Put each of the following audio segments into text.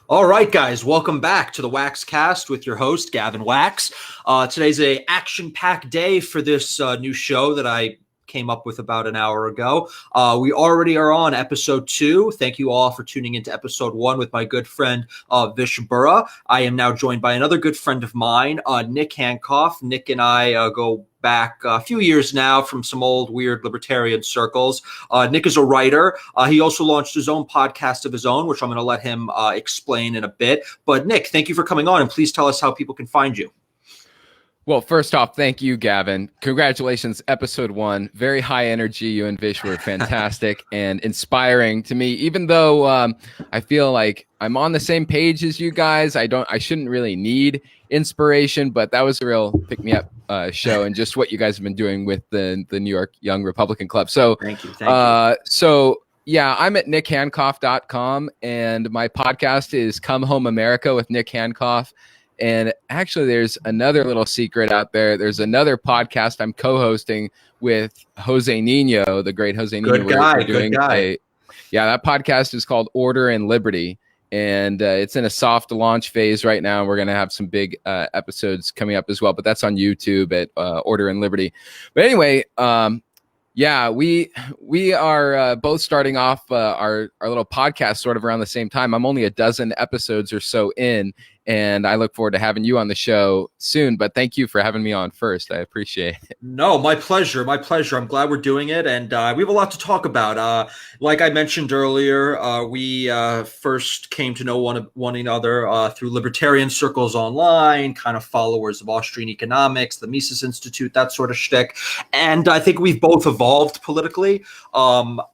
All right, guys, welcome back to the Waxcast with your host, Gavin Wax. Today's a action-packed day for this new show that I came up with about an hour ago. We already are on episode 2. Thank you all for tuning into episode 1 with my good friend, Vish Burra. I am now joined by another good friend of mine, Nick Hankoff. Nick and I go back a few years now from some old weird libertarian circles. Nick is a writer. He also launched his own podcast of his own, which I'm going to let him explain in a bit. But Nick, thank you for coming on, and please tell us how people can find you. Well, first off, thank you, Gavin. Congratulations, episode 1. Very high energy. You and Vish were fantastic and inspiring to me, even though I feel like I'm on the same page as you guys. I shouldn't really need inspiration, but that was a real pick-me-up show, and just what you guys have been doing with the New York Young Republican Club. So thank you. So yeah, I'm at nickhankoff.com, and my podcast is Come Home America with Nick Hankoff. And actually, there's another little secret out there. There's another podcast I'm co-hosting with Jose Nino, the great Jose Nino. Good guy. That podcast is called Order and Liberty. And it's in a soft launch phase right now. We're going to have some big episodes coming up as well. But that's on YouTube at Order and Liberty. But anyway, we are both starting off our little podcast sort of around the same time. I'm only a dozen episodes or so in, and I look forward to having you on the show soon. But thank you for having me on first. I appreciate it. No, my pleasure. My pleasure. I'm glad we're doing it. And we have a lot to talk about. Like I mentioned earlier, we first came to know one another through libertarian circles online, kind of followers of Austrian economics, the Mises Institute, that sort of shtick. And I think we've both evolved politically.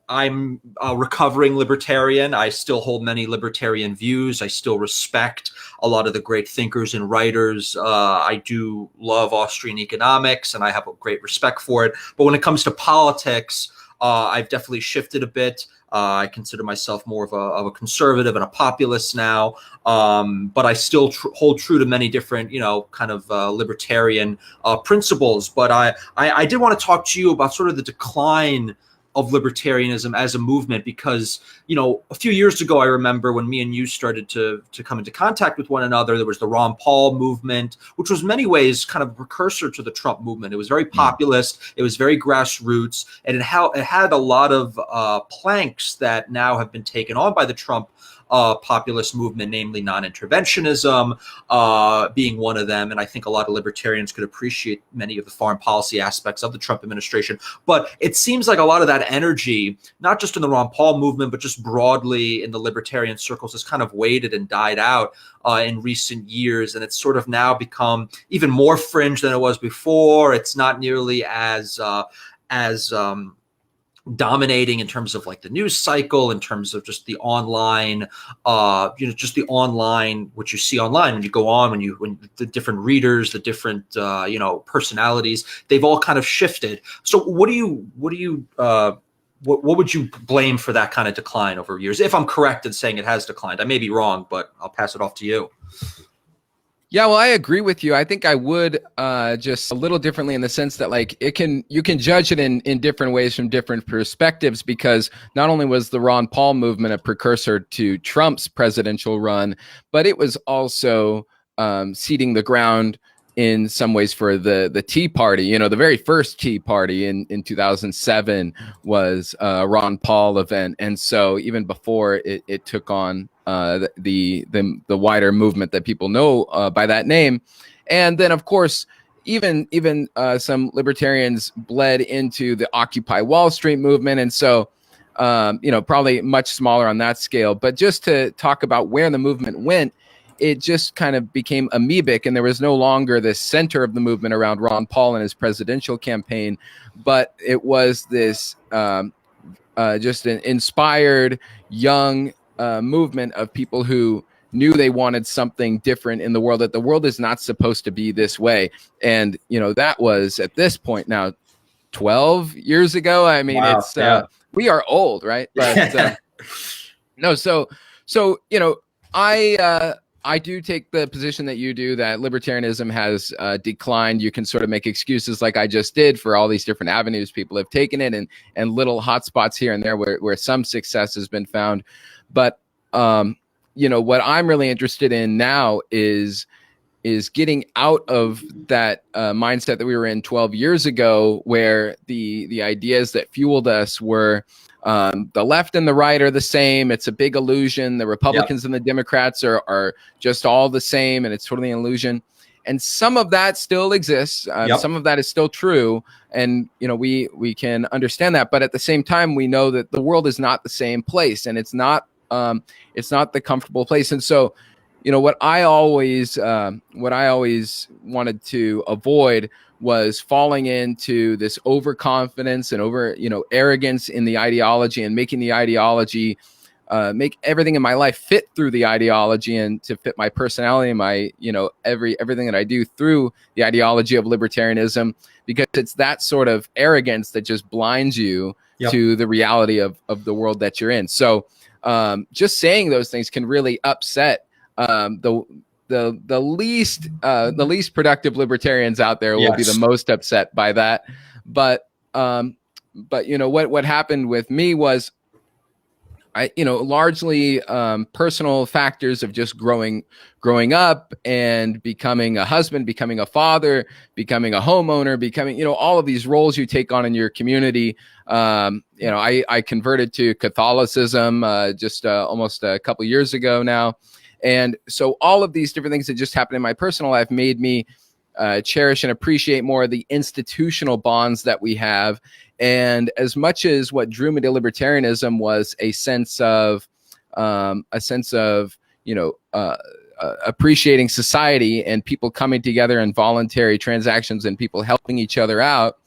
I'm a recovering libertarian. I still hold many libertarian views. I still respect a lot of the great thinkers and writers. I do love Austrian economics, and I have a great respect for it. But when it comes to politics, I've definitely shifted a bit. I consider myself more of a conservative and a populist now, but I still hold true to many different, kind of libertarian principles. But I did want to talk to you about sort of the decline of libertarianism as a movement, because, a few years ago, I remember when me and you started to come into contact with one another, there was the Ron Paul movement, which was in many ways kind of a precursor to the Trump movement. It was very populist. It was very grassroots, and it had a lot of planks that now have been taken on by the Trump populist movement, namely non-interventionism being one of them. And I think a lot of libertarians could appreciate many of the foreign policy aspects of the Trump administration. But it seems like a lot of that energy, not just in the Ron Paul movement, but just broadly in the libertarian circles, has kind of waned and died out in recent years. And it's sort of now become even more fringe than it was before. It's not nearly as dominating in terms of like the news cycle, in terms of just the online, just the online, what you see online when you go on, when the different readers, the different, personalities, they've all kind of shifted. So what would you blame for that kind of decline over years? If I'm correct in saying it has declined, I may be wrong, but I'll pass it off to you. Yeah, well, I agree with you. I think I would just a little differently in the sense that you can judge it in different ways from different perspectives, because not only was the Ron Paul movement a precursor to Trump's presidential run, but it was also seeding the ground in some ways for the Tea Party. The very first Tea Party in 2007 was a Ron Paul event. And so even before it took on the wider movement that people know by that name. And then, of course, even some libertarians bled into the Occupy Wall Street movement. And so, probably much smaller on that scale. But just to talk about where the movement went, it just kind of became amoebic, and there was no longer this center of the movement around Ron Paul and his presidential campaign, but it was this just an inspired young movement of people who knew they wanted something different in the world, that the world is not supposed to be this way. And, that was at this point now 12 years ago. I mean, wow, it's we are old, right? But no, so I do take the position that you do, that libertarianism has declined. You can sort of make excuses like I just did for all these different avenues people have taken it, and little hotspots here and there where some success has been found. But what I'm really interested in now is getting out of that mindset that we were in 12 years ago, where the ideas that fueled us were the left and the right are the same. It's a big illusion. The Republicans and the Democrats are just all the same, and it's totally an illusion. And some of that still exists. Some of that is still true. And, we can understand that. But at the same time, we know that the world is not the same place, and it's not the comfortable place. And so, what I always wanted to avoid was falling into this overconfidence and arrogance in the ideology, and making the ideology make everything in my life fit through the ideology, and to fit my personality and my everything that I do through the ideology of libertarianism, because it's that sort of arrogance that just blinds you to the reality of the world that you're in. So just saying those things can really upset the least productive libertarians out there. Will be the most upset by that. But what happened with me was, largely personal factors of just growing up and becoming a husband, becoming a father, becoming a homeowner, becoming, all of these roles you take on in your community. I converted to Catholicism just almost a couple years ago now. And so all of these different things that just happened in my personal life made me cherish and appreciate more of the institutional bonds that we have. And as much as what drew me to libertarianism was a sense of appreciating society and people coming together in voluntary transactions and people helping each other out,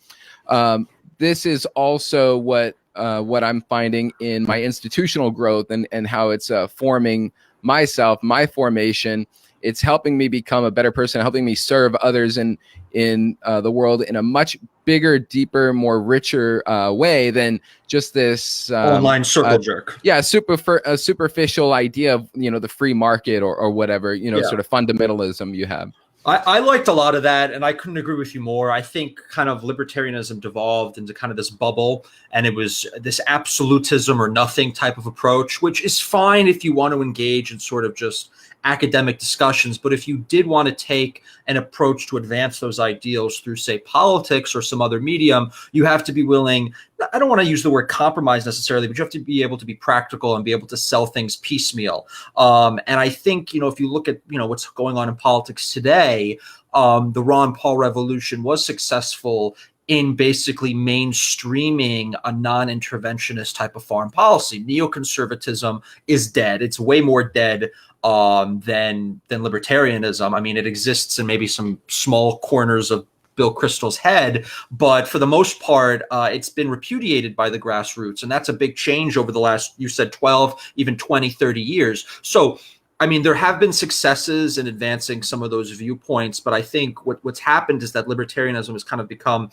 this is also what I'm finding in my institutional growth and how it's forming myself, my formation. It's helping me become a better person, helping me serve others in the world in a much bigger, deeper, more richer way than just this online circle jerk. Yeah, a superficial idea of the free market or whatever sort of fundamentalism you have. I liked a lot of that, and I couldn't agree with you more. I think kind of libertarianism devolved into kind of this bubble, and it was this absolutism or nothing type of approach, which is fine if you want to engage in sort of just academic discussions. But if you did want to take an approach to advance those ideals through, say, politics or some other medium, you have to be willing, I don't want to use the word compromise necessarily, but you have to be able to be practical and be able to sell things piecemeal. And I think, if you look at, what's going on in politics today, the Ron Paul revolution was successful in basically mainstreaming a non-interventionist type of foreign policy. Neoconservatism is dead. It's way more dead than libertarianism. I mean, it exists in maybe some small corners of Bill Kristol's head, but for the most part, it's been repudiated by the grassroots. And that's a big change over the last, you said 12, even 20, 30 years. So, I mean, there have been successes in advancing some of those viewpoints, but I think what's happened is that libertarianism has kind of become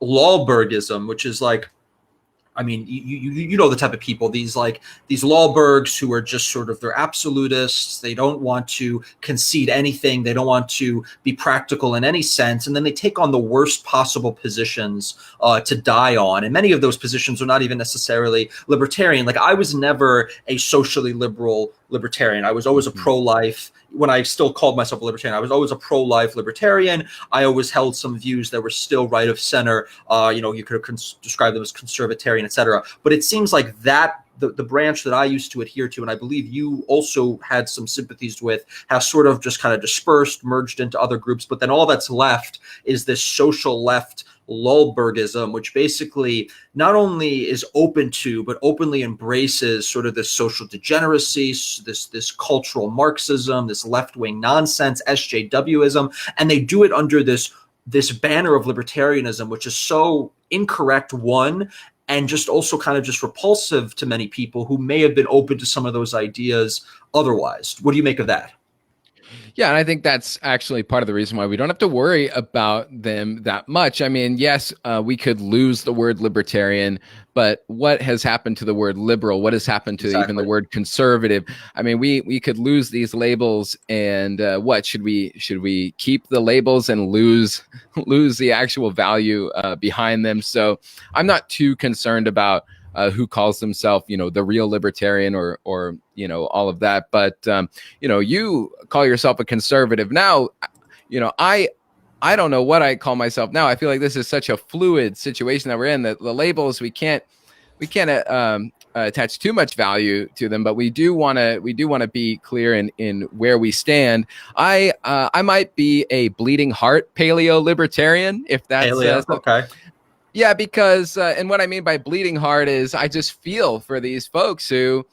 Lawbergism, which is like, I mean, you know the type of people, these Lawbergs who are just sort of, they're absolutists. They don't want to concede anything. They don't want to be practical in any sense. And then they take on the worst possible positions to die on. And many of those positions are not even necessarily libertarian. Like, I was never a socially liberal libertarian. I was always a pro-life. When I still called myself a libertarian, I was always a pro-life libertarian. I always held some views that were still right of center. You could describe them as conservatarian, etc. But it seems like that the branch that I used to adhere to, and I believe you also had some sympathies with, has sort of just kind of dispersed, merged into other groups. But then all that's left is this social left Lulbergism, which basically not only is open to, but openly embraces sort of this social degeneracy, this cultural Marxism, this left-wing nonsense, SJWism, and they do it under this banner of libertarianism, which is so incorrect, one, and just also kind of just repulsive to many people who may have been open to some of those ideas otherwise. What do you make of that? Yeah, and I think that's actually part of the reason why we don't have to worry about them that much. I mean, yes, we could lose the word libertarian, but what has happened to the word liberal? What has happened to even the word conservative? I mean, we could lose these labels, and what should we keep the labels and lose the actual value behind them? So I'm not too concerned about who calls himself, the real libertarian or all of that. But, you call yourself a conservative. Now, I don't know what I call myself now. I feel like this is such a fluid situation that we're in, that the labels, we can't attach too much value to them, but we do want to be clear in where we stand. I might be a bleeding heart paleo libertarian, if that's paleo. Okay. Yeah, because and what I mean by bleeding heart is I just feel for these folks who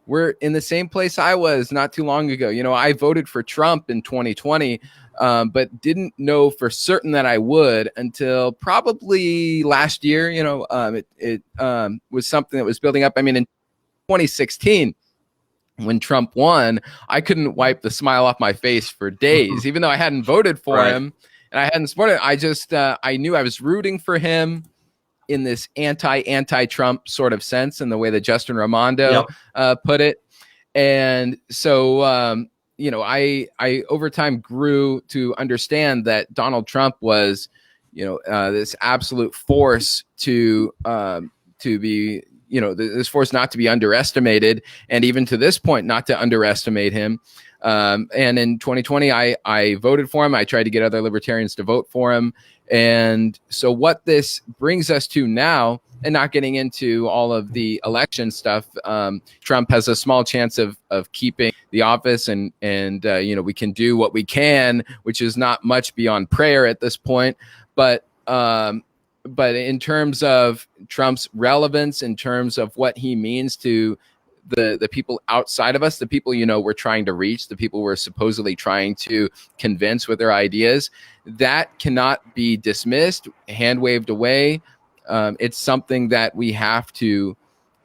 were in the same place I was not too long ago. I voted for Trump in 2020. But didn't know for certain that I would until probably last year. It was something that was building up. I mean, in 2016, when Trump won, I couldn't wipe the smile off my face for days, even though I hadn't voted for him and I hadn't supported him. I knew I was rooting for him in this anti-Trump sort of sense, in the way that Justin Raimondo put it. And so, I over time grew to understand that Donald Trump was, this absolute force to be, this force not to be underestimated, and even to this point, not to underestimate him. And in 2020, I voted for him. I tried to get other libertarians to vote for him. And so what this brings us to now, and not getting into all of the election stuff, Trump has a small chance of keeping the office, and we can do what we can, which is not much beyond prayer at this point. But in terms of Trump's relevance, in terms of what he means to the people outside of us, the people, we're trying to reach, the people we're supposedly trying to convince with their ideas, that cannot be dismissed, hand waved away. It's something that we have to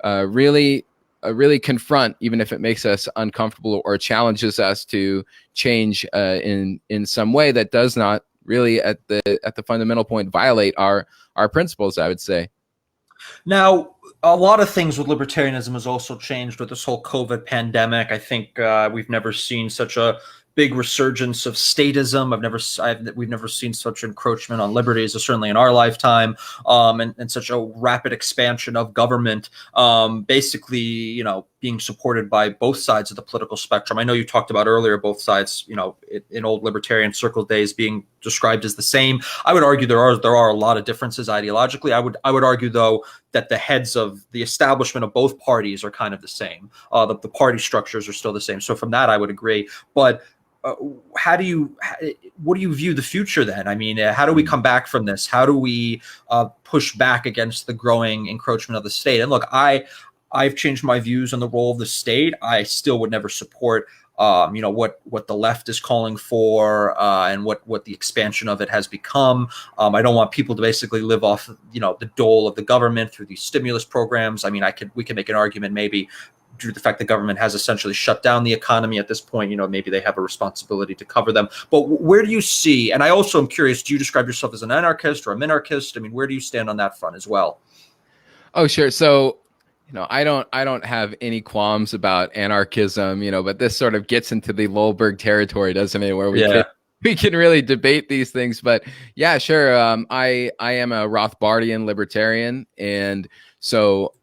really confront, even if it makes us uncomfortable or challenges us to change in some way that does not really, at the fundamental point, violate our principles, I would say. Now, a lot of things with libertarianism has also changed with this whole COVID pandemic. I think we've never seen such a big resurgence of statism. We've never seen such encroachment on liberties, certainly in our lifetime, and such a rapid expansion of government, basically, being supported by both sides of the political spectrum. I know you talked about earlier both sides, in old libertarian circle days being described as the same. I would argue there are a lot of differences ideologically. I would argue, though, that the heads of the establishment of both parties are kind of the same. The party structures are still the same. So from that, I would agree. But what do you view the future then? I mean, how do we come back from this? How do we push back against the growing encroachment of the state? And look, I've changed my views on the role of the state. I still would never support what the left is calling for, and what the expansion of it has become. I don't want people to basically live off the dole of the government through these stimulus programs. I mean, we can make an argument maybe due to the fact the government has essentially shut down the economy at this point, maybe they have a responsibility to cover them. But where do you see, and I also am curious, do you describe yourself as an anarchist or a minarchist? I mean, where do you stand on that front as well? Oh, sure. So, I don't have any qualms about anarchism, but this sort of gets into the Lulberg territory, doesn't it? Where we can really debate these things. But yeah, sure. I am a Rothbardian libertarian. And so,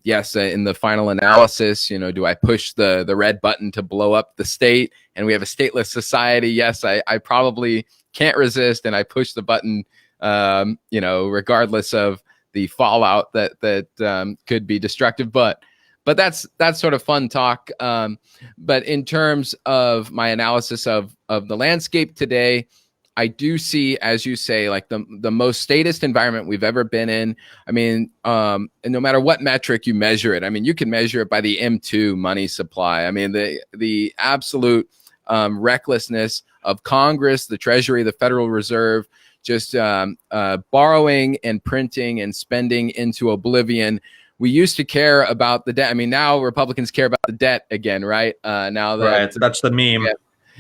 yes, in the final analysis, do I push the red button to blow up the state and we have a stateless society? Yes, I probably can't resist. And I push the button, regardless of the fallout that could be destructive. But that's sort of fun talk. But in terms of my analysis of the landscape today, I do see, as you say, like the most statist environment we've ever been in. I mean, and no matter what metric you measure it, I mean, you can measure it by the M2 money supply. I mean, the absolute recklessness of Congress, the Treasury, the Federal Reserve, just borrowing and printing and spending into oblivion. We used to care about the debt. I mean, now Republicans care about the debt again, right? Now that that's the meme.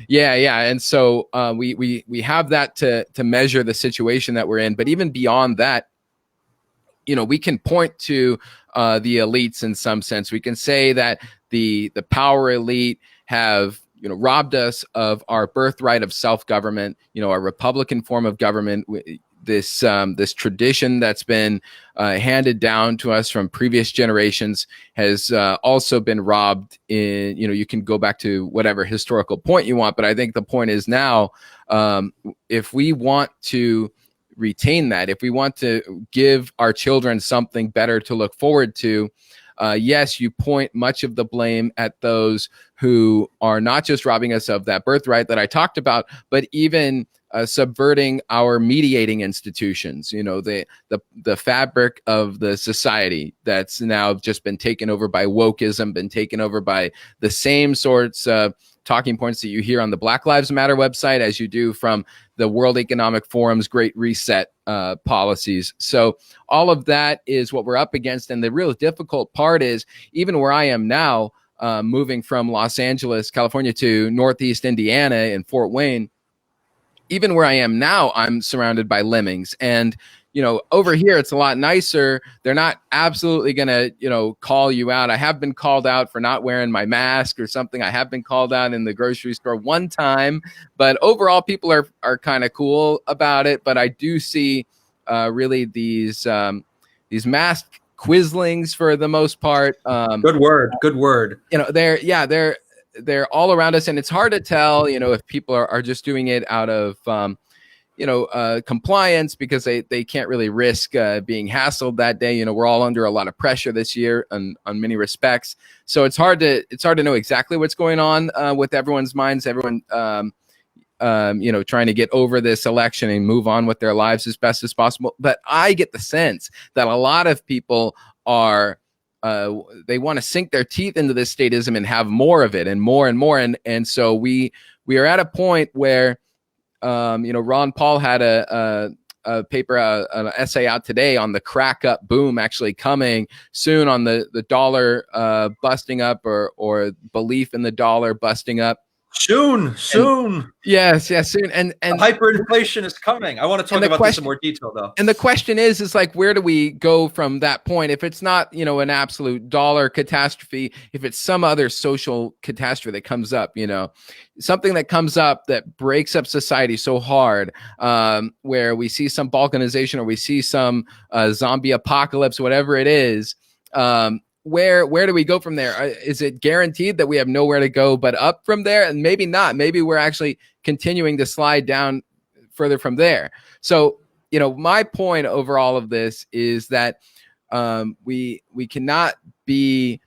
Yeah. And so we have that to measure the situation that we're in. But even beyond that, we can point to the elites in some sense. We can say that the power elite have robbed us of our birthright of self-government, our Republican form of government. this tradition that's been handed down to us from previous generations has also been robbed. You can go back to whatever historical point you want, but I think the point is now, if we want to retain that, if we want to give our children something better to look forward to, yes, you point much of the blame at those who are not just robbing us of that birthright that I talked about, but even subverting our mediating institutions, the fabric of the society that's now just been taken over by wokeism, been taken over by the same sorts of talking points that you hear on the Black Lives Matter website as you do from the World Economic Forum's Great Reset policies. So all of that is what we're up against. And the real difficult part is, even where I am now, moving from Los Angeles, California to Northeast Indiana in Fort Wayne, even where I am now, I'm surrounded by lemmings. And over here, it's a lot nicer. They're not absolutely going to, call you out. I have been called out for not wearing my mask or something. I have been called out in the grocery store one time, but overall, people are kind of cool about it. But I do see really these masked quislings for the most part. Good word. Good word. They're all around us, and it's hard to tell, if people are just doing it out of compliance because they can't really risk being hassled that day. We're all under a lot of pressure this year on many respects. So it's hard to know exactly what's going on with everyone's minds. Everyone, trying to get over this election and move on with their lives as best as possible. But I get the sense that a lot of people are, they want to sink their teeth into this statism and have more of it and more and more. And so we are at a point where, Ron Paul had a paper, an essay out today on the crack up boom actually coming soon, on the dollar busting up or belief in the dollar busting up. Soon. Yes, soon. And hyperinflation is coming. I want to talk about this in more detail, though. And the question is like, where do we go from that point? If it's not, an absolute dollar catastrophe, if it's some other social catastrophe that comes up, something that comes up that breaks up society so hard, where we see some balkanization or we see some zombie apocalypse, whatever it is, where do we go from there? Is it guaranteed that we have nowhere to go but up from there? And maybe not. Maybe we're actually continuing to slide down further from there. So, my point over all of this is that we cannot be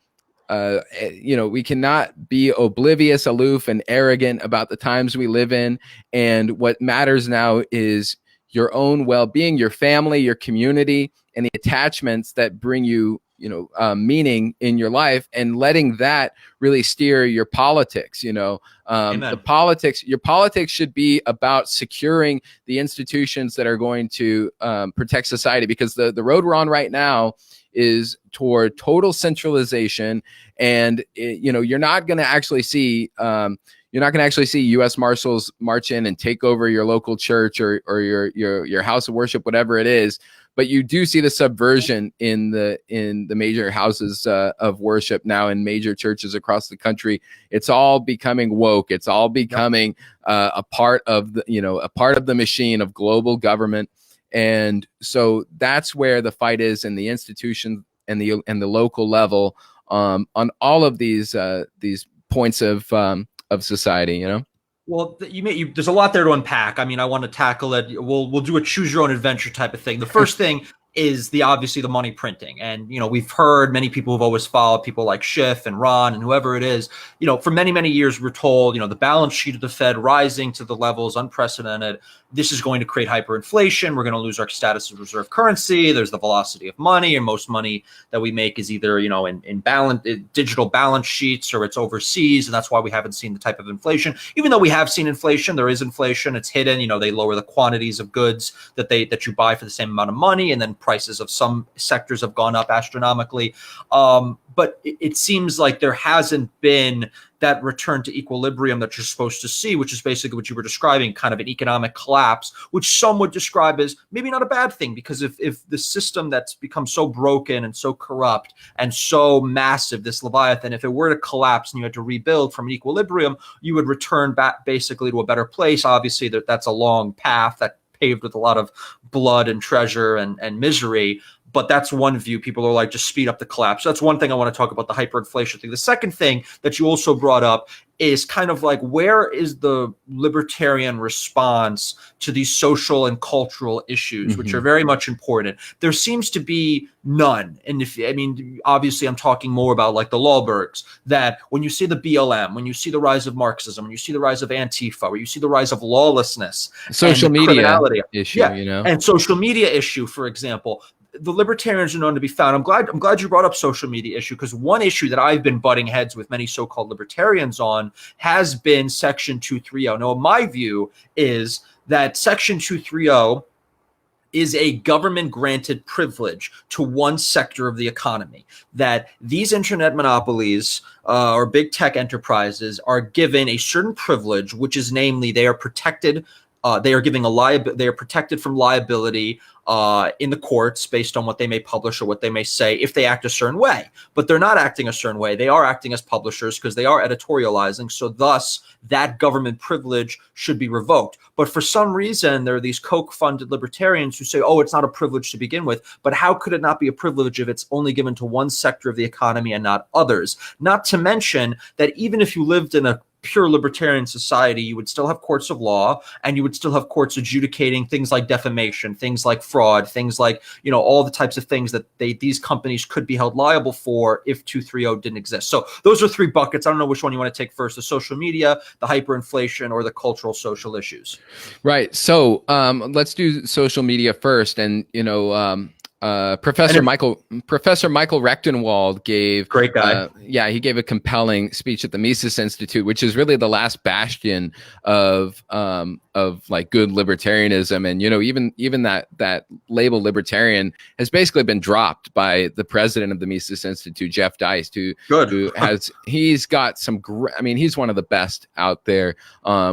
we cannot be oblivious, aloof, and arrogant about the times we live in. And what matters now is your own well-being, your family, your community, and the attachments that bring you meaning in your life, and letting that really steer your politics. Your politics should be about securing the institutions that are going to protect society, because the road we're on right now is toward total centralization. And you're not going to actually see U.S. Marshals march in and take over your local church or your house of worship, whatever it is. But you do see the subversion in the major houses of worship now in major churches across the country. It's all becoming woke. It's all becoming a part of the machine of global government. And so that's where the fight is in the institution and the local level, on all of these points of society. Well, there's a lot there to unpack. I mean, I want to tackle it. We'll do a choose your own adventure type of thing. The first thing is obviously the money printing. And, we've heard many people who've always followed people like Schiff and Ron and whoever it is, for many, many years, we're told, the balance sheet of the Fed rising to the levels unprecedented. This is going to create hyperinflation. We're going to lose our status as reserve currency. There's the velocity of money, and most money that we make is either, in digital balance sheets, or it's overseas. And that's why we haven't seen the type of inflation. Even though we have seen inflation, there is inflation. It's hidden. They lower the quantities of goods that you buy for the same amount of money, and then prices of some sectors have gone up astronomically. But it seems like there hasn't been that return to equilibrium that you're supposed to see, which is basically what you were describing, kind of an economic collapse, which some would describe as maybe not a bad thing, because if the system that's become so broken and so corrupt and so massive, this Leviathan, if it were to collapse and you had to rebuild from an equilibrium, you would return back basically to a better place. Obviously, that's a long path that paved with a lot of blood and treasure and misery. But that's one view. People are like, just speed up the collapse. So that's one thing I want to talk about, the hyperinflation thing. The second thing that you also brought up is kind of like, where is the libertarian response to these social and cultural issues, which are very much important? There seems to be none. And obviously I'm talking more about like the Lawbergs, that when you see the BLM, when you see the rise of Marxism, when you see the rise of Antifa, where you see the rise of lawlessness, social media issue, and social media issue, for example, the libertarians are known to be found. I'm glad you brought up social media issue, because one issue that I've been butting heads with many so-called libertarians on has been Section 230. Now, my view is that Section 230 is a government-granted privilege to one sector of the economy, that these internet monopolies or big tech enterprises are given a certain privilege, which is namely they are protected. They are protected from liability in the courts based on what they may publish or what they may say if they act a certain way. But they're not acting a certain way. They are acting as publishers because they are editorializing. So thus, that government privilege should be revoked. But for some reason, there are these Koch-funded libertarians who say, oh, it's not a privilege to begin with. But how could it not be a privilege if it's only given to one sector of the economy and not others? Not to mention that even if you lived in a pure libertarian society, you would still have courts of law, and you would still have courts adjudicating things like defamation, things like fraud, things like, all the types of things that these companies could be held liable for if 230 didn't exist. So those are three buckets. I don't know which one you want to take first: the social media, the hyperinflation, or the cultural social issues. Right. So let's do social media first. And Professor Michael Rechtenwald gave great guy. He gave a compelling speech at the Mises Institute, which is really the last bastion of like good libertarianism. And even that label libertarian has basically been dropped by the president of the Mises Institute, Jeff Deist, he's got some he's one of the best out there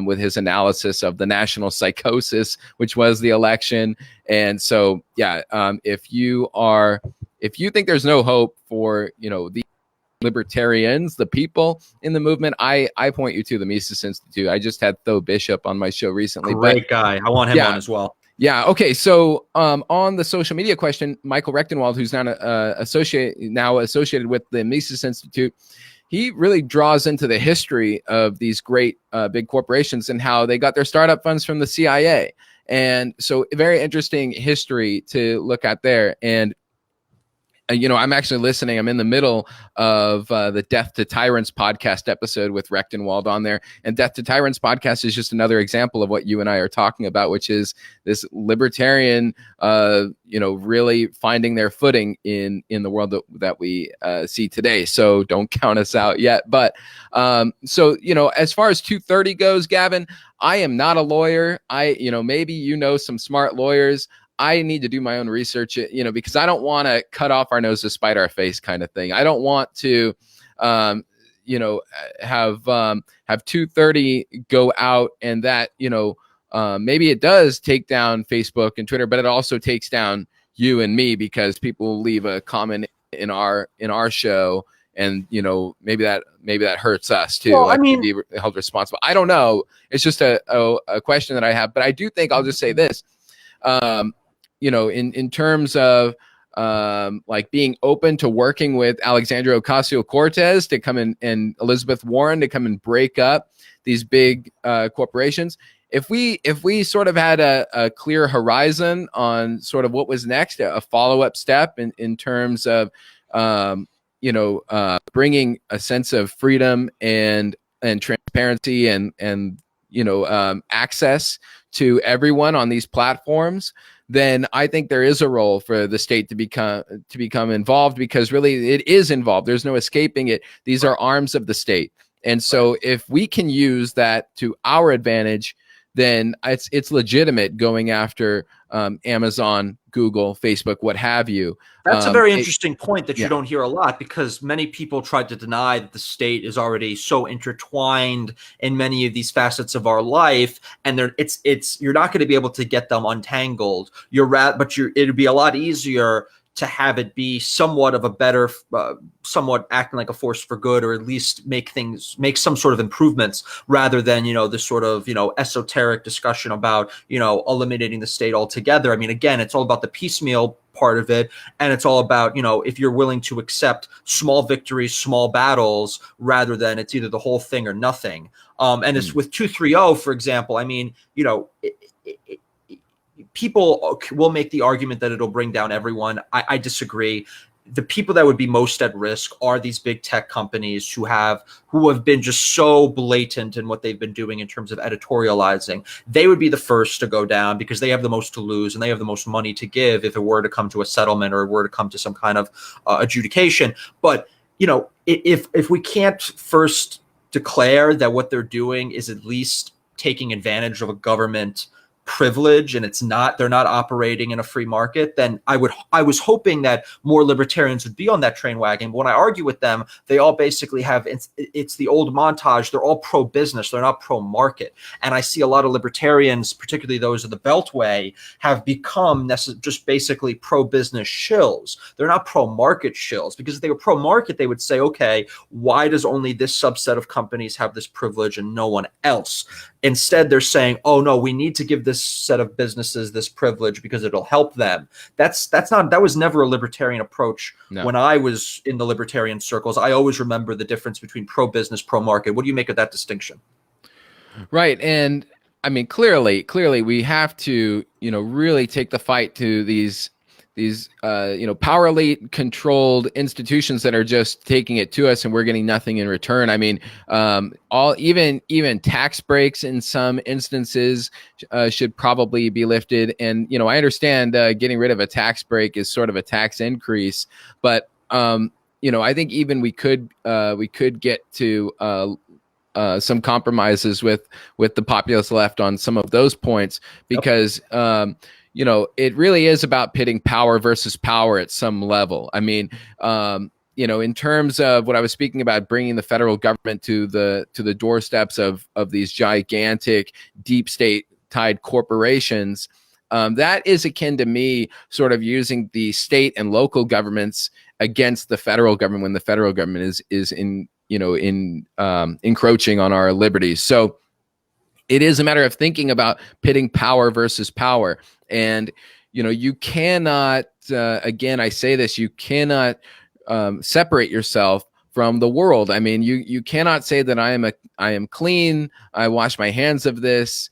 with his analysis of the national psychosis, which was the election. And so, if you think there's no hope for, the libertarians, the people in the movement, I point you to the Mises Institute. I just had Tho Bishop on my show recently. Great guy. I want him on as well. Yeah. Okay. So on the social media question, Michael Rechtenwald, who's now associated with the Mises Institute, he really draws into the history of these great big corporations and how they got their startup funds from the CIA. And so very interesting history to look at there. And, I'm actually listening. I'm in the middle of the Death to Tyrants podcast episode with Rechtenwald on there. And Death to Tyrants podcast is just another example of what you and I are talking about, which is this libertarian, really finding their footing in the world that we see today. So don't count us out yet. But as far as 230 goes, Gavin, I am not a lawyer. Maybe some smart lawyers. I need to do my own research, because I don't want to cut off our nose to spite our face kind of thing. I don't want to, have 230 go out and that, maybe it does take down Facebook and Twitter, but it also takes down you and me because people leave a comment in our show. And maybe that hurts us too. Well, to be held responsible. I don't know. It's just a question that I have, but I do think I'll just say this. In terms of like being open to working with Alexandria Ocasio-Cortez to come in and Elizabeth Warren to come and break up these big corporations. If we sort of had a clear horizon on sort of what was next, a follow-up step in terms of bringing a sense of freedom and transparency and access to everyone on these platforms, then I think there is a role for the state to become involved, because really it is involved. There's no escaping it. These are arms of the state. And so if we can use that to our advantage, then it's legitimate going after Amazon, Google, Facebook, what have you. That's a very interesting point that you don't hear a lot, because many people try to deny that the state is already so intertwined in many of these facets of our life, and you're not going to be able to get them untangled. It'd be a lot easier to have it be somewhat of a better, somewhat acting like a force for good, or at least make some sort of improvements, rather than, this sort of, esoteric discussion about, eliminating the state altogether. I mean, again, it's all about the piecemeal part of it, and it's all about, if you're willing to accept small victories, small battles, rather than it's either the whole thing or nothing. And it's with 230, for example. I mean, people will make the argument that it'll bring down everyone. I disagree. The people that would be most at risk are these big tech companies who have been just so blatant in what they've been doing in terms of editorializing. They would be the first to go down because they have the most to lose and they have the most money to give if it were to come to a settlement or were to come to some kind of adjudication. But, if we can't first declare that what they're doing is at least taking advantage of a government privilege and they're not operating in a free market, then I was hoping that more libertarians would be on that train wagon. But when I argue with them, they all basically have, it's the old montage. They're all pro-business. They're not pro-market. And I see a lot of libertarians, particularly those of the Beltway, have become just basically pro-business shills. They're not pro-market shills, because if they were pro-market, they would say, okay, why does only this subset of companies have this privilege and no one else? Instead, they're saying, oh no, we need to give this set of businesses this privilege because it'll help them. That was never a libertarian approach. No. When I was in the libertarian circles, I always remember the difference between pro-business, pro-market. What do you make of that distinction? Right. And I mean, clearly we have to, really take the fight to these power elite controlled institutions that are just taking it to us and we're getting nothing in return. I mean, even tax breaks in some instances should probably be lifted. And, I understand getting rid of a tax break is sort of a tax increase, but, I think even we could get to some compromises with the populist left on some of those points, because, it really is about pitting power versus power at some level. I mean, in terms of what I was speaking about, bringing the federal government to the doorsteps of these gigantic deep state tied corporations, that is akin to me sort of using the state and local governments against the federal government when the federal government is encroaching on our liberties. So it is a matter of thinking about pitting power versus power. And, you cannot, again, I say this, you cannot separate yourself from the world. I mean, you cannot say that I am clean, I wash my hands of this,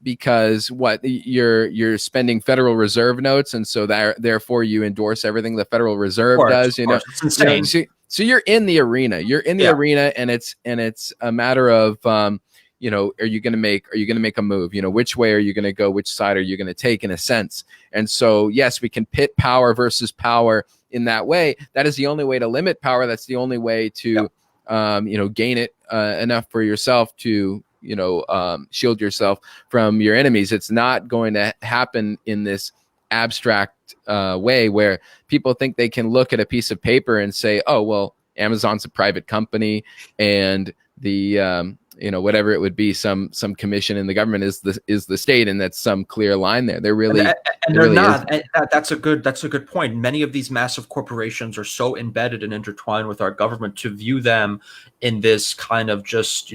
because you're spending Federal Reserve notes, and so therefore you endorse everything the Federal Reserve does. It's insane. So you're in the arena. You're in the arena, and it's a matter of are you going to make a move? Which way are you going to go? Which side are you going to take, in a sense? And so, yes, we can pit power versus power in that way. That is the only way to limit power. That's the only way to, gain it enough for yourself to, shield yourself from your enemies. It's not going to happen in this abstract way where people think they can look at a piece of paper and say, oh, well, Amazon's a private company, and the whatever it would be, some commission in the government is the state, and that's some clear line there. They're really, and they're really not. And that's a good point. Many of these massive corporations are so embedded and intertwined with our government, to view them in this kind of just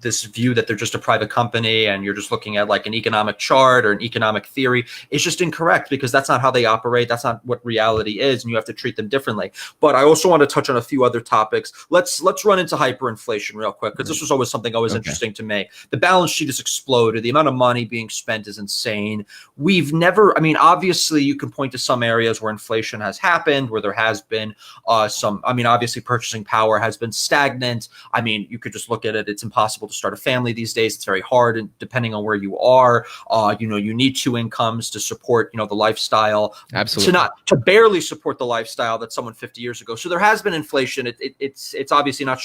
this view that they're just a private company and you're just looking at like an economic chart or an economic theory is just incorrect, because that's not how they operate. That's not what reality is, and you have to treat them differently. But I also want to touch on a few other topics. Let's run into hyperinflation real quick, because this was always something always interesting to me. The balance sheet has exploded. The amount of money being spent is insane. Obviously you can point to some areas where inflation has happened, where there has been obviously purchasing power has been stagnant. I mean, you could just look at it. It's impossible to start a family these days. It's very hard, and depending on where you are, you need two incomes to support, the lifestyle. Absolutely. To barely support the lifestyle that someone 50 years ago. So there has been inflation. It's obviously not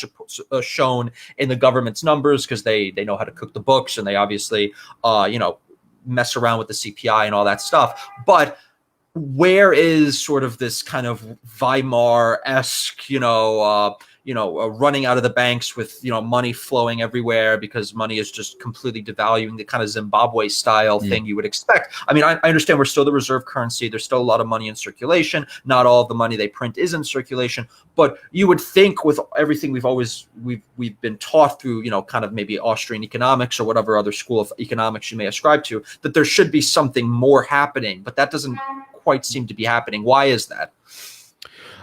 shown in the government's numbers, because they know how to cook the books, and they obviously, mess around with the CPI and all that stuff. But where is sort of this kind of Weimar-esque, running out of the banks with, money flowing everywhere because money is just completely devaluing, the kind of Zimbabwe style thing you would expect. I mean, I understand we're still the reserve currency. There's still a lot of money in circulation. Not all of the money they print is in circulation, but you would think with everything we've been taught through, kind of maybe Austrian economics or whatever other school of economics you may ascribe to, that there should be something more happening, but that doesn't quite seem to be happening. Why is that?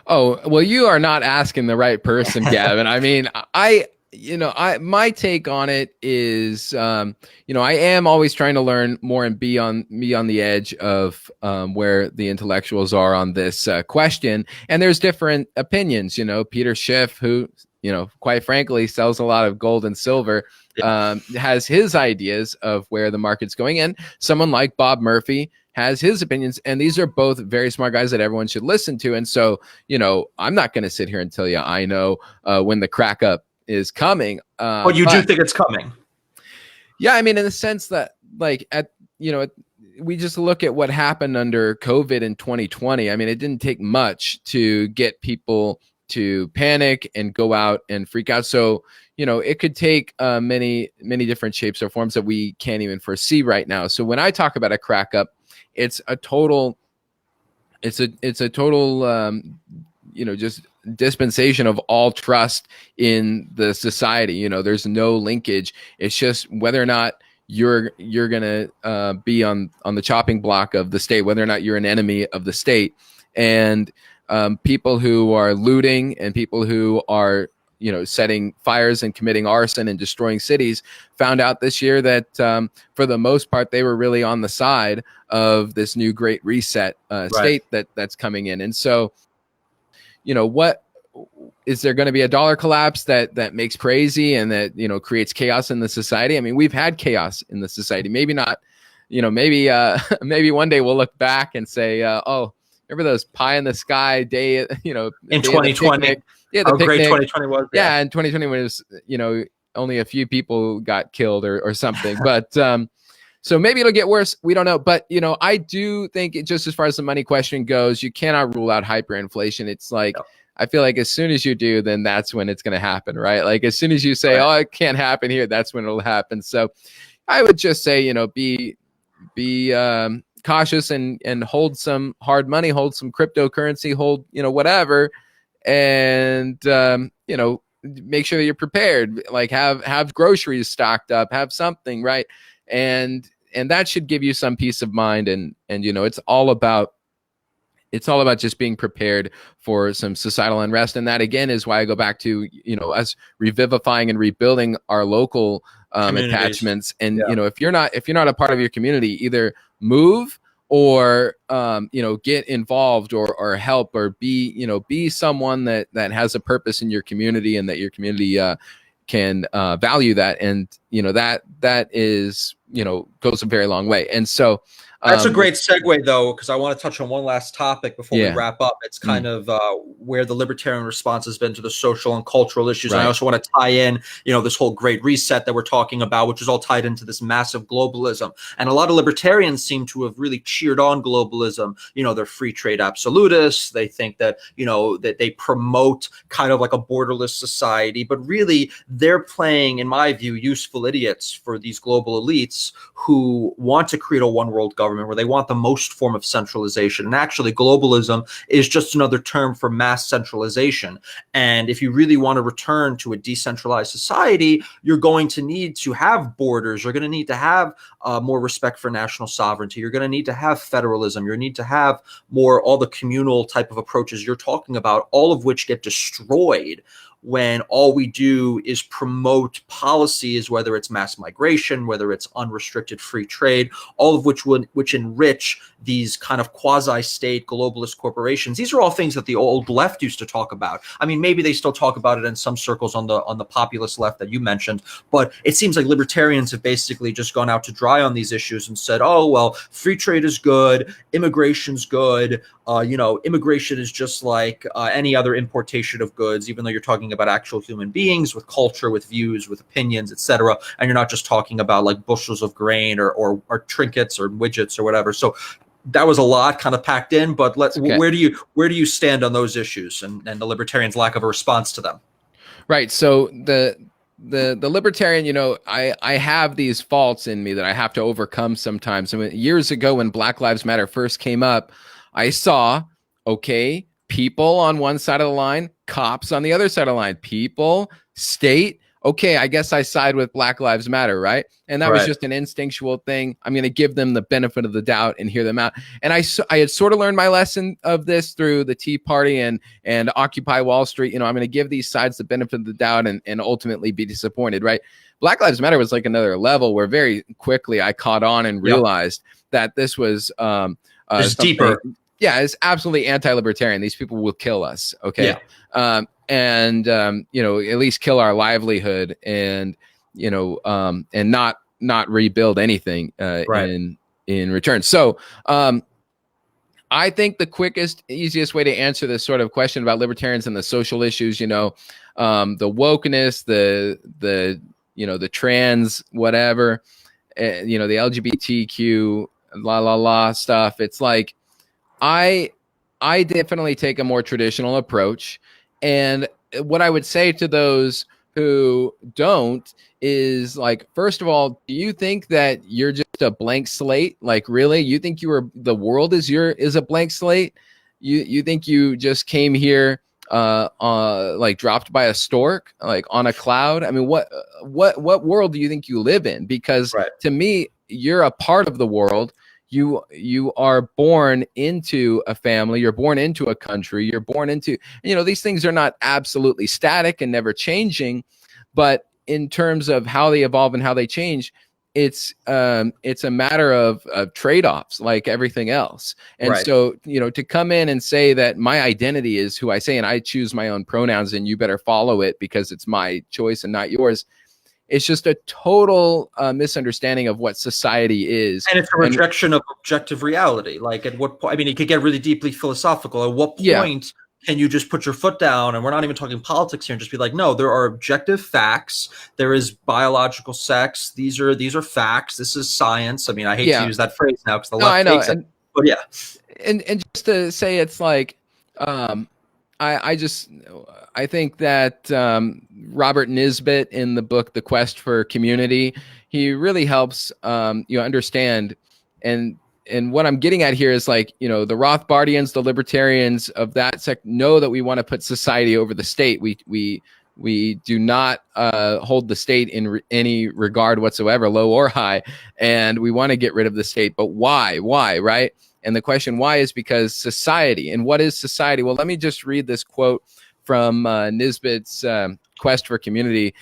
Oh, well, you are not asking the right person, Gavin. I mean, my take on it is, I am always trying to learn more and be on the edge of where the intellectuals are on this question. And there's different opinions. Peter Schiff, who, quite frankly, sells a lot of gold and silver, has his ideas of where the market's going. And someone like Bob Murphy has his opinions, and these are both very smart guys that everyone should listen to. And so, I'm not going to sit here and tell you I know when the crack up is coming. But you do think it's coming? Yeah, I mean, in the sense that, like, we just look at what happened under COVID in 2020. I mean, it didn't take much to get people to panic and go out and freak out. So, it could take many different shapes or forms that we can't even foresee right now. So when I talk about a crack up, it's a total, just dispensation of all trust in the society. There's no linkage. It's just whether or not you're going to be on the chopping block of the state, whether or not you're an enemy of the state. And people who are looting and people who are, setting fires and committing arson and destroying cities found out this year that for the most part, they were really on the side of this new Great Reset state that's coming in. And so, what is there going to be a dollar collapse that makes crazy and that, creates chaos in the society? I mean, we've had chaos in the society. Maybe not, maybe one day we'll look back and say, oh, remember those pie in the sky day, in 2020. Yeah, how great 2020 was. Yeah, and 2020 was, only a few people got killed or something. But so maybe it'll get worse. We don't know. But, I do think just as far as the money question goes, you cannot rule out hyperinflation. It's like, I feel like as soon as you do, then that's when it's going to happen, right? Like as soon as you say, oh, it can't happen here, that's when it'll happen. So I would just say, be cautious and hold some hard money, hold some cryptocurrency, hold, whatever. And, make sure that you're prepared, like have groceries stocked up, have something, right. And that should give you some peace of mind. And, it's all about just being prepared for some societal unrest. And that again is why I go back to, us revivifying and rebuilding our local attachments. And, if you're not a part of your community, either move or, get involved or help or be someone that has a purpose in your community and that your community can value that. And, that is, goes a very long way. And so that's a great segue, though, because I want to touch on one last topic before we wrap up. It's kind of where the libertarian response has been to the social and cultural issues. Right. And I also want to tie in, this whole great reset that we're talking about, which is all tied into this massive globalism. And a lot of libertarians seem to have really cheered on globalism. They're free trade absolutists. They think that, that they promote kind of like a borderless society. But really, they're playing, in my view, useful idiots for these global elites who want to create a one world government where they want the most form of centralization. And actually, globalism is just another term for mass centralization. And if you really want to return to a decentralized society, you're going to need to have borders. You're going to need to have more respect for national sovereignty. You're going to need to have federalism. You need to have more all the communal type of approaches you're talking about, all of which get destroyed when all we do is promote policies, whether it's mass migration, whether it's unrestricted free trade, all of which enrich these kind of quasi-state globalist corporations. These are all things that the old left used to talk about. I mean, maybe they still talk about it in some circles on the populist left that you mentioned, but it seems like libertarians have basically just gone out to dry on these issues and said, oh, well, free trade is good, immigration's good, immigration is just like any other importation of goods, even though you're talking about actual human beings with culture, with views, with opinions, etc. And you're not just talking about like bushels of grain or trinkets or widgets or whatever. So that was a lot kind of packed in, but where do you stand on those issues and the libertarians' lack of a response to them? Right. So the libertarian, I have these faults in me that I have to overcome sometimes. I mean, years ago when Black Lives Matter first came up, I saw, okay, people on one side of the line, cops on the other side of the line, people, state. Okay, I guess I side with Black Lives Matter, right? And that was just an instinctual thing. I'm going to give them the benefit of the doubt and hear them out. And I had sort of learned my lesson of this through the Tea Party and Occupy Wall Street. I'm going to give these sides the benefit of the doubt and ultimately be disappointed, right? Black Lives Matter was like another level where very quickly I caught on and realized that this was deeper. Yeah, it's absolutely anti-libertarian. These people will kill us. Okay. Yeah. And at least kill our livelihood and not rebuild anything in return. So I think the quickest, easiest way to answer this sort of question about libertarians and the social issues, the wokeness, the trans whatever, the LGBTQ stuff. It's like I definitely take a more traditional approach. And what I would say to those who don't is, like, first of all, do you think that you're just a blank slate? Like, really? You think the world is a blank slate? You think you just came here like dropped by a stork, like on a cloud? I mean, what world do you think you live in? Because to me, you're a part of the world. You are born into a family, you're born into a country, you're born into, these things are not absolutely static and never changing, but in terms of how they evolve and how they change, it's a matter of trade-offs like everything else. And so, to come in and say that my identity is who I say, and I choose my own pronouns and you better follow it because it's my choice and not yours, it's just a total misunderstanding of what society is. And it's a rejection of objective reality. Like, at what point, I mean, it could get really deeply philosophical. At what point can you just put your foot down? And we're not even talking politics here, and just be like, no, there are objective facts. There is biological sex. These are facts. This is science. I mean, I hate to use that phrase now because the left hates it. But yeah. And just to say, it's like, I think that Robert Nisbet in the book The Quest for Community, he really helps understand, and what I'm getting at here is, like, the Rothbardians, the libertarians of that sect know that we want to put society over the state. We do not hold the state in any regard whatsoever, low or high, and we want to get rid of the state. But why, right? And the question why is because society. And what is society? Well, let me just read this quote from Nisbet's Quest for Community.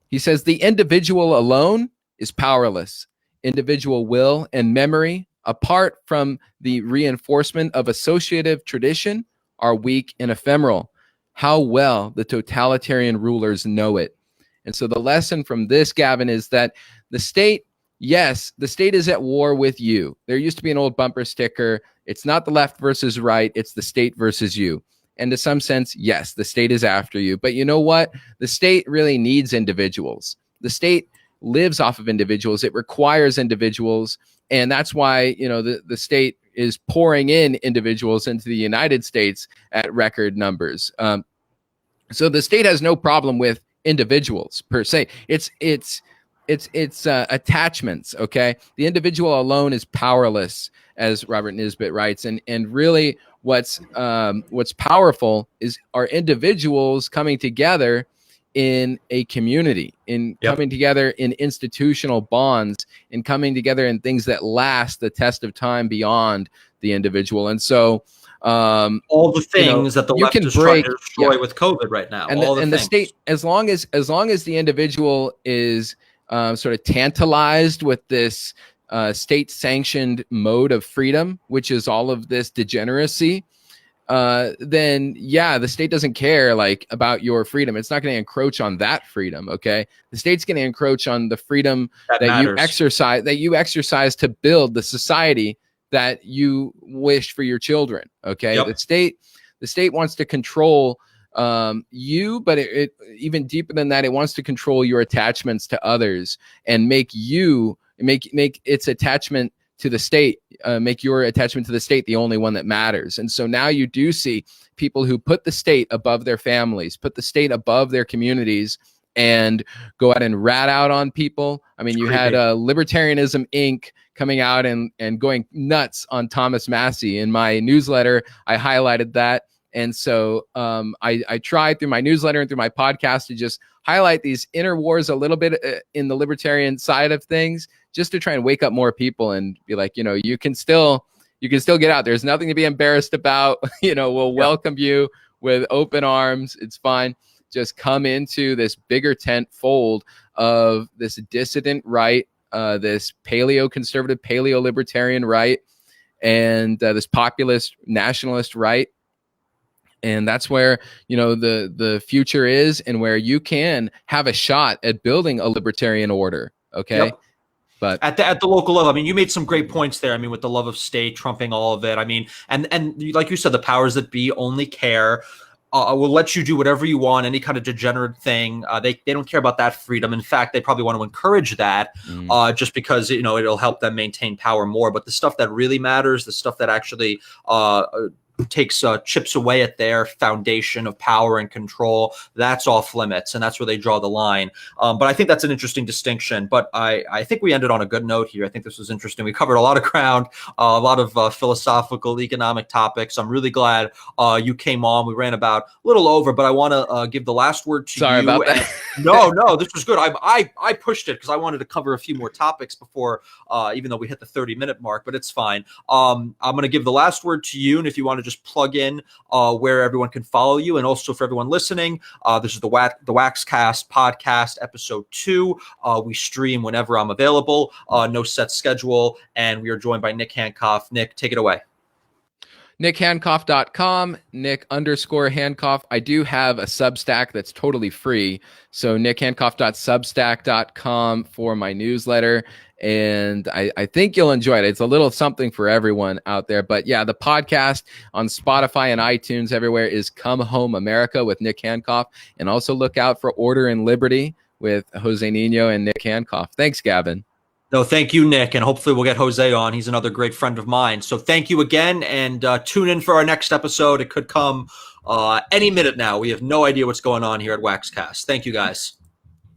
He says, "The individual alone is powerless. Individual will and memory, apart from the reinforcement of associative tradition, are weak and ephemeral. How well the totalitarian rulers know it." And so the lesson from this, Gavin, is that the state, yes, the state is at war with you. There used to be an old bumper sticker. It's not the left versus right. It's the state versus you. And to some sense, yes, the state is after you. But you know what? The state really needs individuals. The state lives off of individuals. It requires individuals. And that's why, the state is pouring in individuals into the United States at record numbers. So the state has no problem with individuals per se. It's attachments. Okay. The individual alone is powerless, as Robert Nisbet writes. And really what's powerful are individuals coming together in a community, coming together in institutional bonds, and coming together in things that last the test of time beyond the individual. And so all the things that the left is trying to destroy with COVID right now, and the state, as long as the individual is sort of tantalized with this state-sanctioned mode of freedom, which is all of this degeneracy, then the state doesn't care about your freedom. It's not going to encroach on that freedom. Okay, the state's going to encroach on the freedom that you exercise to build the society that you wish for your children. Okay, the state wants to control you, but it even deeper than that, it wants to control your attachments to others and make its attachment to the state, make your attachment to the state the only one that matters. And so now you do see people who put the state above their families, put the state above their communities, and go out and rat out on people. I mean, you had Libertarianism Inc. coming out and going nuts on Thomas Massey. In my newsletter, I highlighted that. And so I tried through my newsletter and through my podcast to just highlight these inner wars a little bit in the libertarian side of things, just to try and wake up more people and be like, you can still get out. There's nothing to be embarrassed about. We'll welcome you with open arms. It's fine. Just come into this bigger tent fold of this dissident right, this paleo-conservative, paleo-libertarian right, and this populist nationalist right. And that's where, the future is, and where you can have a shot at building a libertarian order. Okay. Yep. But at the local level, I mean, you made some great points there. I mean, with the love of state trumping all of it. I mean, and like you said, the powers that be only care. Will let you do whatever you want, any kind of degenerate thing. They don't care about that freedom. In fact, they probably want to encourage that just because, it'll help them maintain power more. But the stuff that really matters, the stuff that actually takes chips away at their foundation of power and control, that's off limits, and that's where they draw the line. But I think that's an interesting distinction. But I think we ended on a good note here. I think this was interesting. We covered a lot of ground, a lot of philosophical, economic topics. I'm really glad you came on. We ran about a little over, but I want to give the last word to you. Sorry about that. No, this was good. I pushed it because I wanted to cover a few more topics before, even though we hit the 30-minute mark, but it's fine. I'm going to give the last word to you, and if you want to just plug in where everyone can follow you, and also for everyone listening, this is the Waxcast podcast, episode 2. We stream whenever I'm available, no set schedule, and we are joined by Nick Hankoff. Nick, take it away. NickHankoff.com, Nick_Hankoff. I do have a Substack that's totally free. So NickHankoff.substack.com for my newsletter. And I think you'll enjoy it. It's a little something for everyone out there. But yeah, the podcast on Spotify and iTunes everywhere is Come Home America with Nick Hankoff. And also look out for Order and Liberty with Jose Nino and Nick Hankoff. Thanks, Gavin. No, thank you, Nick, and hopefully we'll get Jose on. He's another great friend of mine. So thank you again, and tune in for our next episode. It could come any minute now. We have no idea what's going on here at Waxcast. Thank you, guys.